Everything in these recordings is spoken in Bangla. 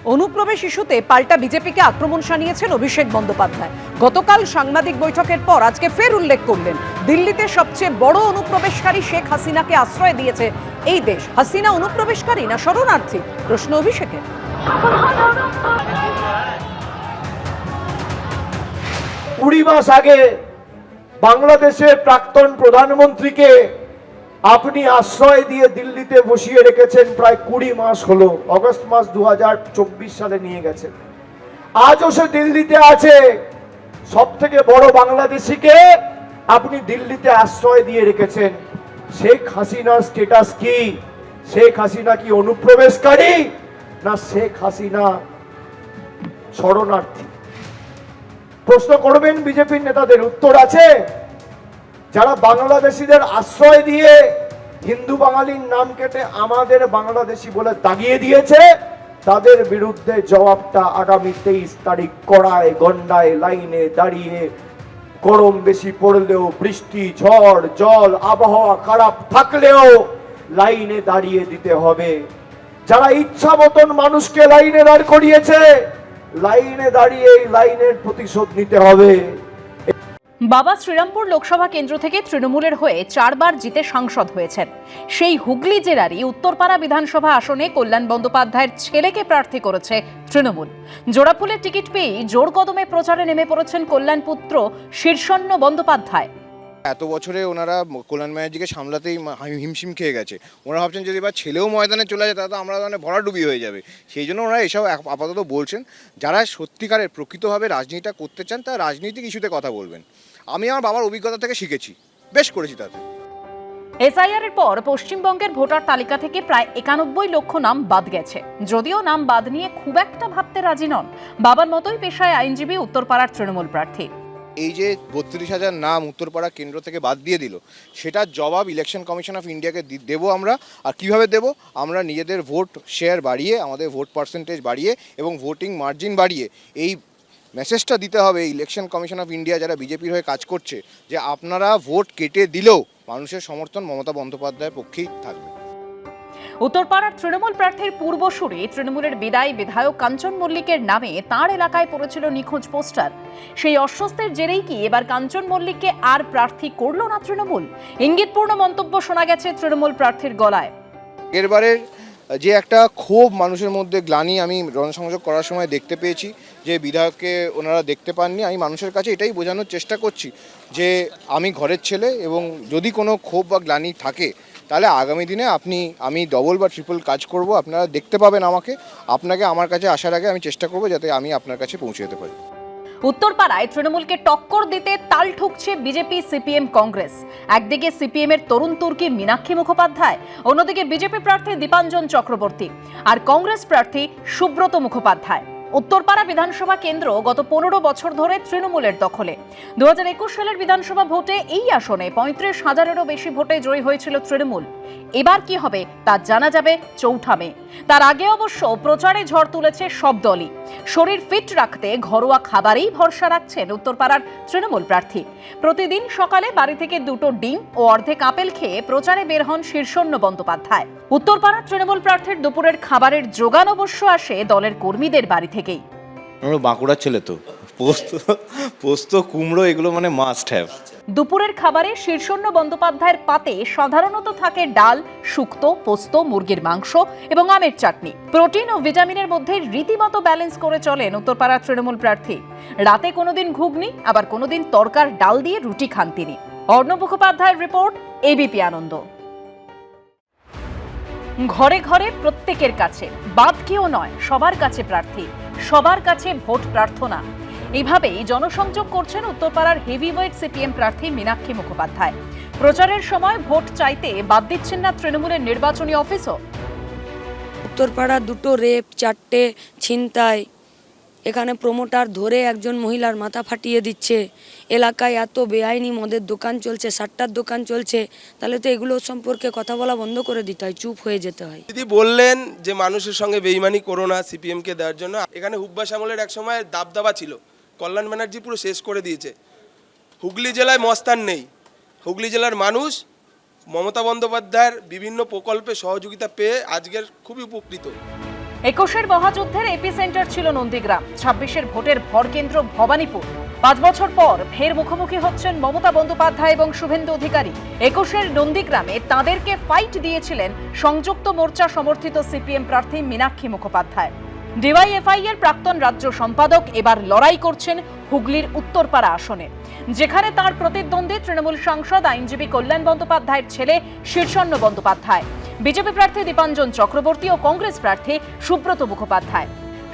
অনুপ্রবেশ ইস্যুতে পাল্টা বিজেপিকে আক্রমণ শানিয়েছেন অভিষেক বন্দ্যোপাধ্যায়। গতকাল সাংবাদিক বৈঠকের পর আজকে ফের উল্লেখ করলেন, দিল্লিতে সবচেয়ে বড় অনুপ্রবেশকারী শেখ হাসিনাকে আশ্রয় দিয়েছে এই দেশ। হাসিনা অনুপ্রবেশকারী না শরণার্থী, প্রশ্ন অভিষেকের। 20 মাস আগে বাংলাদেশের প্রাক্তন প্রধানমন্ত্রীকে আপনি আশ্রয় দিয়ে দিল্লিতে বসিয়ে রেখেছেন, প্রায় 20 মাস হলো। অগস্ট মাস 2024 সালে নিয়ে গেছেন। আজও সে দিল্লিতে আছে। সব থেকে বড় বাংলাদেশিকে আপনি দিল্লিতে আশ্রয় দিয়ে রেখেছেন। শেখ হাসিনার স্ট্যাটাস কি? শেখ হাসিনা কি অনুপ্রবেশকারী না শেখ হাসিনা শরণার্থী? প্রশ্ন করবেন বিজেপির নেতাদের, উত্তর আছে। যারা বাংলাদেশিদের আশ্রয় দিয়ে হিন্দু বাঙালির নাম কেটে আমাদের বাংলাদেশি বলে দাগিয়ে দিয়েছে, তাদের বিরুদ্ধে জবাবটা আগামী 23 তারিখ কড়ায় গন্ডায় লাইনে দাঁড়িয়ে, গরম বেশি পড়লেও, বৃষ্টি ঝড় জল আবহাওয়া খারাপ থাকলেও লাইনে দাঁড়িয়ে দিতে হবে। যারা ইচ্ছা মতন মানুষকে লাইনে দাঁড় করিয়েছে, লাইনে দাঁড়িয়ে এই লাইনের প্রতিশোধ নিতে হবে। বাবা শ্রীরামপুর লোকসভা কেন্দ্র থেকে তৃণমূলের হয়ে 4 বার জিতে সাংসদ হয়েছেন। সেই হুগলি জেলারই উত্তরপাড়া বিধানসভা আসনে কল্যাণ বন্দ্যোপাধ্যায়ের ছেলেকে প্রার্থী করেছে তৃণমূল। জোড়াফুলের টিকিট পেয়ে জোর কদমে প্রচারে নেমে পড়েছেন কল্যাণ পুত্র শীর্ষণ্য বন্দ্যোপাধ্যায়। এত বছরে ওনারা কল্যাণ ব্যানার্জিকে সামলাতেই হিমশিম খেয়ে গেছে। ওনারা ভাবছেন যদি এবার ছেলেও ময়দানে চলে যায় তাহলে আমরা মানে ভরাডুবি হয়ে যাবে। সেই জন্য ওনারা এসব আপাতত বলছেন। যারা সত্যিকারের প্রকৃতভাবে রাজনীতিটা করতে চান তারা রাজনৈতিক ইস্যুতে কথা বলবেন। আমি আমার বাবার অভিজ্ঞতা থেকে শিখেছি, বেশ করেছি তাতে। এসআইআর এর পর পশ্চিমবঙ্গের ভোটার তালিকা থেকে প্রায় 91 লক্ষ নাম বাদ গেছে। যদিও নাম বাদ নিয়ে খুব একটা ভাবতে রাজি নন বাবার মতোই পেশায় আইনজীবী উত্তরপাড়ার তৃণমূল প্রার্থী। এই যে 32,000 নাম উত্তরপাড়া কেন্দ্র থেকে বাদ দিয়ে দিল, সেটার জবাব ইলেকশন কমিশন অফ ইন্ডিয়াকে দেবো আমরা। আর কিভাবে দেব? আমরা নিজেদের ভোট শেয়ার বাড়িয়ে, আমাদের ভোট পার্সেন্টেজ বাড়িয়ে এবং ভোটিং মার্জিন বাড়িয়ে এই মেসেজটা দিতে হবে ইলেকশন কমিশন অফ ইন্ডিয়া যারা বিজেপির হয়ে কাজ করছে, যে আপনারা ভোট কেটে দিলেও মানুষের সমর্থন মমতা বন্দ্যোপাধ্যায়ের পক্ষেই থাকবে। উত্তরপাড়ার তৃণমূল প্রার্থীর পূর্বসূরি তৃণমূলের বিদায়ী বিধায়ক কাঞ্চন মল্লিকের নামে তাঁর এলাকায় পড়েছিল নিখোঁজ পোস্টার। সেই অস্বস্তির জেরেই কি এবার কাঞ্চন মল্লিককে আর প্রার্থী করল না তৃণমূল? ইঙ্গিতপূর্ণ মন্তব্য শোনা গেছে তৃণমূল প্রার্থীর গলায়। এবারের যে একটা ক্ষোভ মানুষের মধ্যে, গ্লানি আমি জনসংযোগ করার সময় দেখতে পেয়েছি যে বিধায়ককে ওনারা দেখতে পাননি। আমি মানুষের কাছে এটাই বোঝানোর চেষ্টা করছি যে আমি ঘরের ছেলে, এবং যদি কোনো ক্ষোভ বা গ্লানি থাকে তাহলে আগামী দিনে আমি ডবল বা ট্রিপল কাজ করব। আপনারা দেখতে পাবেন আমাকে। আপনাকে আমার কাছে আসার আগে আমি চেষ্টা করব যাতে আমি আপনার কাছে পৌঁছে যেতে পারি। উত্তরপাড়ায় তৃণমূলকে টক্কর দিতে তাল ঠুকছে বিজেপি, সিপিএম, কংগ্রেস। একদিকে সিপিএম এর তরুণ তুর্কি মীনাক্ষী মুখোপাধ্যায়, অন্যদিকে বিজেপি প্রার্থী দীপাঞ্জন চক্রবর্তী আর কংগ্রেস প্রার্থী সুব্রত মুখোপাধ্যায়। উত্তরপাড়া বিধানসভা কেন্দ্র গত 15 বছর ধরে তৃণমূলের দখলে। 2021 সালের বিধানসভা ভোটে এই আসনে 35,000-এরও বেশি ভোটে জয়ী হয়েছিল তৃণমূল। এবার কি হবে তা জানা যাবে 4 মে। তার আগে অবশ্য প্রচারে ঝড় তুলেছে সব দলই। শরীর ফিট রাখতে ঘরোয়া খাবারেই ভরসা রাখছেন উত্তরপাড়ার তৃণমূল প্রার্থী। প্রতিদিন সকালে বাড়ি থেকে 2টো ডিম ও অর্ধেক আপেল খেয়ে প্রচারে বের হন শীর্ষণ্য বন্দ্যোপাধ্যায়। উত্তরপাড়ার তৃণমূল প্রার্থীর দুপুরের খাবারের জোগান অবশ্য আসে দলের কর্মীদের বাড়ি থেকেই। আমরা বাঁকুড়ার ছেলে তো, পোস্ত কুমড়ো এগুলো মানে মাস্ট হ্যাভ। দুপুরের খাবারে শীর্ষণ্য বন্দ্যোপাধ্যায়ের পাতে সাধারণত থাকে ডাল, শুক্তো, পোস্ত, মুরগির মাংস এবং আমের চাটনি। প্রোটিন ও ভিটামিনের মধ্যে রীতিমতো ব্যালেন্স করে চলেন উত্তরপাড়ার তৃণমূল প্রার্থী। রাতে কোনোদিন ঘুগনি, আবার কোনোদিন তরকার ডাল দিয়ে রুটি খান তিনি। অর্ণব মুখোপাধ্যায়ের রিপোর্ট, এবিপি আনন্দ। ঘরে ঘরে প্রত্যেকের কাছে, বাদ কেউ নয়, সবার কাছে প্রার্থী, সবার কাছে ভোট প্রার্থনা। এইভাবেই জনসংযোগ করছেন উত্তরপাড়ার হেভিওয়েট সিপিএম প্রার্থী মীনাক্ষী মুখোপাধ্যায়। প্রচারের সময় ভোট চাইতে বাদ দিচ্ছেন না তৃণমূলের নির্বাচনী অফিসও। উত্তরপাড়া 2টো রেপ, 4টে ছিনতাই, এখানে প্রমোটার ধরে একজন মহিলার মাথা ফাটিয়ে দিচ্ছে, এলাকায় এত বেআইনি মদের দোকান চলছে, সাট্টার দোকান চলছে, তাহলে তো এগুলো সম্পর্কে কথা বলা বন্ধ করে দিতে হয়, চুপ হয়ে যেতে হয়। দিদি বললেন যে মানুষের সঙ্গে বেইমানি করো না সিপিএমকে দেওয়ার জন্য। এখানে হুব্বা শ্যামলের এক সময় দাবদাবা ছিল, কল্যাণ ব্যানার্জি পুরো শেষ করে দিয়েছে। হুগলি জেলায় মস্তান নেই। হুগলি জেলার মানুষ মমতা বন্দ্যোপাধ্যায়ের বিভিন্ন প্রকল্পে সহযোগিতা পেয়ে আজকের খুবই উপকৃত। একুশের মহাযুদ্ধের এপিসেন্টার ছিল নন্দীগ্রাম, 26-এর ভোটের ভরকেন্দ্র ভবানীপুর। 5 বছর পর ফের মুখোমুখি হচ্ছেন মমতা বন্দ্যোপাধ্যায় এবং শুভেন্দু অধিকারী। 21-এর নন্দীগ্রামে তাদেরকে ফাইট দিয়েছিলেন সংযুক্ত মোর্চা সমর্থিত সিপিএম প্রার্থী মীনাক্ষী মুখোপাধ্যায়। ডিওয়াইএফআই এর প্রাক্তন রাজ্য সম্পাদক এবার লড়াই করছেন হুগলির উত্তরপাড়া আসনে, যেখানে তার প্রতিদ্বন্দ্বী তৃণমূল সাংসদ আইনজীবী কল্যাণ বন্দ্যোপাধ্যায়ের ছেলে শীর্ষণ্য বন্দ্যোপাধ্যায়, বিজেপি প্রার্থী দীপাঞ্জন চক্রবর্তী ও কংগ্রেস প্রার্থী সুব্রত মুখোপাধ্যায়।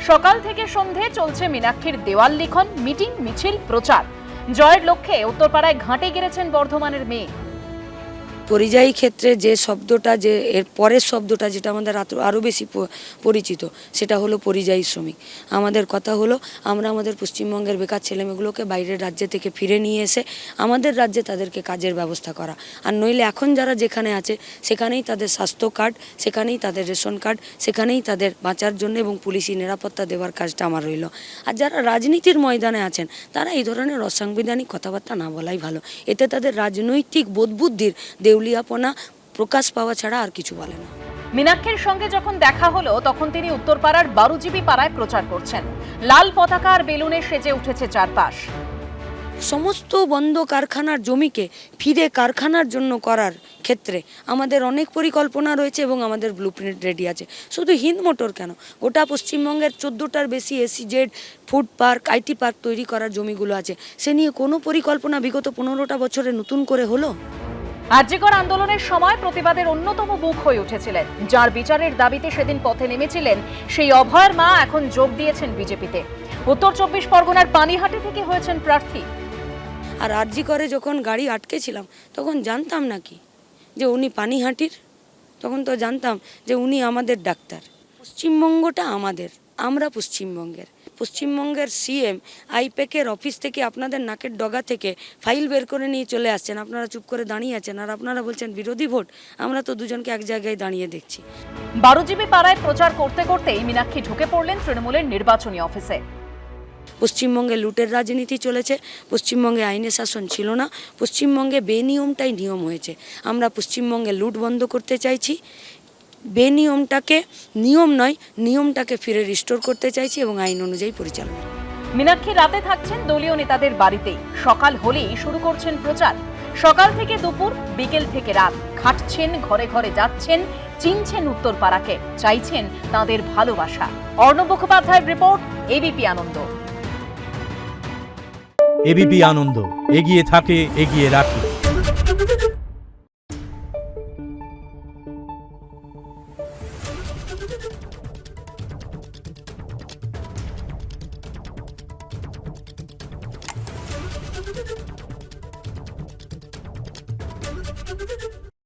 সকাল থেকে সন্ধে চলছে মীনাক্ষীর দেওয়াল লিখন, মিটিং, মিছিল, প্রচার। জয়ের লক্ষ্যে উত্তরপাড়ায় ঘাঁটে গেড়েছেন বর্ধমানের মেয়ে। পরিযায়ী ক্ষেত্রে যে শব্দটা, যে এর পরের শব্দটা যেটা আমাদের আরও বেশি পরিচিত, সেটা হলো পরিযায়ী শ্রমিক। আমাদের কথা হলো আমরা আমাদের পশ্চিমবঙ্গের বেকার ছেলেমেয়েগুলোকে বাইরের রাজ্য থেকে ফিরে নিয়ে এসে আমাদের রাজ্যে তাদেরকে কাজের ব্যবস্থা করা। আর নইলে এখন যারা যেখানে আছে সেখানেই তাদের স্বাস্থ্য কার্ড, সেখানেই তাদের রেশন কার্ড, সেখানেই তাদের বাঁচার জন্য এবং পুলিশি নিরাপত্তা দেওয়ার কাজটা আমার রইল। আর যারা রাজনীতির ময়দানে আছেন তারা এই ধরনের অসাংবিধানিক কথাবার্তা না বলাই ভালো। এতে তাদের রাজনৈতিক বোধবুদ্ধির দেউলিয়াপনা প্রকাশ পাওয়া ছাড়া আর কিছু বলে না। মীনাক্ষীর সঙ্গে যখন দেখা হলো তখন তিনি উত্তরপাড়ার বারুজিবি পাড়ায় প্রচার করছেন। লাল পতাকা আর বেলুনে সেজে উঠেছে চারপাশ। সমস্ত বন্ধ কারখানার জমিকে ফিরে কারখানার জন্য করার ক্ষেত্রে আমাদের অনেক পরিকল্পনা রয়েছে এবং আমাদের ব্লুপ্রিন্ট রেডি আছে। শুধু হিন্দ মোটর কেন, গোটা পশ্চিমবঙ্গের 14টার বেশি ACZ, food park, IT park তৈরি করার জমিগুলো আছে। সে নিয়ে কোনো পরিকল্পনা বিগত 15টা বছরে নতুন করে হলো? আরজিকর আন্দোলনের সময় প্রতিবাদের অন্যতম মুখ হয়ে উঠেছিলেন, যার বিচারের দাবিতে সেদিন পথে নেমেছিলেন সেই অভয়ের মা এখন যোগ দিয়েছেন বিজেপিতে। উত্তর 24 পরগনার পানিহাটি থেকে হয়েছেন প্রার্থী। আর আরজিকরে যখন গাড়ি আটকেছিলাম তখন জানতাম নাকি যে উনি পানিহাটির? তখন তো জানতাম যে উনি আমাদের ডাক্তার। পশ্চিমবঙ্গটা আমাদের, আমরা পশ্চিমবঙ্গের সিএম আইপ্যাকের অফিস থেকে আপনাদের নাকের ডগা থেকে ফাইল বের করে নিয়ে চলে আসছেন, আপনারা চুপ করে দাঁড়িয়ে আছেন আর আপনারা বলছেন বিরোধী ভোট। আমরা তো দুজনকে এক জায়গায় দাঁড়িয়ে দেখছি। বারুজিবি পাড়ায় প্রচার করতে করতেই মীনাক্ষী ঢুকে পড়লেন তৃণমূলের নির্বাচনী অফিসে। পশ্চিমবঙ্গে লুটের রাজনীতি চলেছে, পশ্চিমবঙ্গে আইনের শাসন ছিল না, পশ্চিমবঙ্গে বেনিয়মটাই নিয়ম হয়েছে। আমরা পশ্চিমবঙ্গে লুট বন্ধ করতে চাইছি, বেনিয়মটাকে নিয়ম নয়, নিয়মটাকে ফিরে রিস্টোর করতে চাইছি এবং আইন অনুযায়ী পরিচালনা। মীনাক্ষী রাতে থাকছেন দলীয় নেতাদের বাড়িতেই। সকাল হলেই শুরু করছেন প্রচার। সকাল থেকে দুপুর, বিকেল থেকে রাত খাটছেন, ঘরে ঘরে যাচ্ছেন, চিনছেন উত্তরপাড়াকে, চাইছেন তাদের ভালোবাসা। অর্ণব মুখোপাধ্যায়ের রিপোর্ট, এবিপি আনন্দ। এবিপি আনন্দ, এগিয়ে থাকে, এগিয়ে রাখে।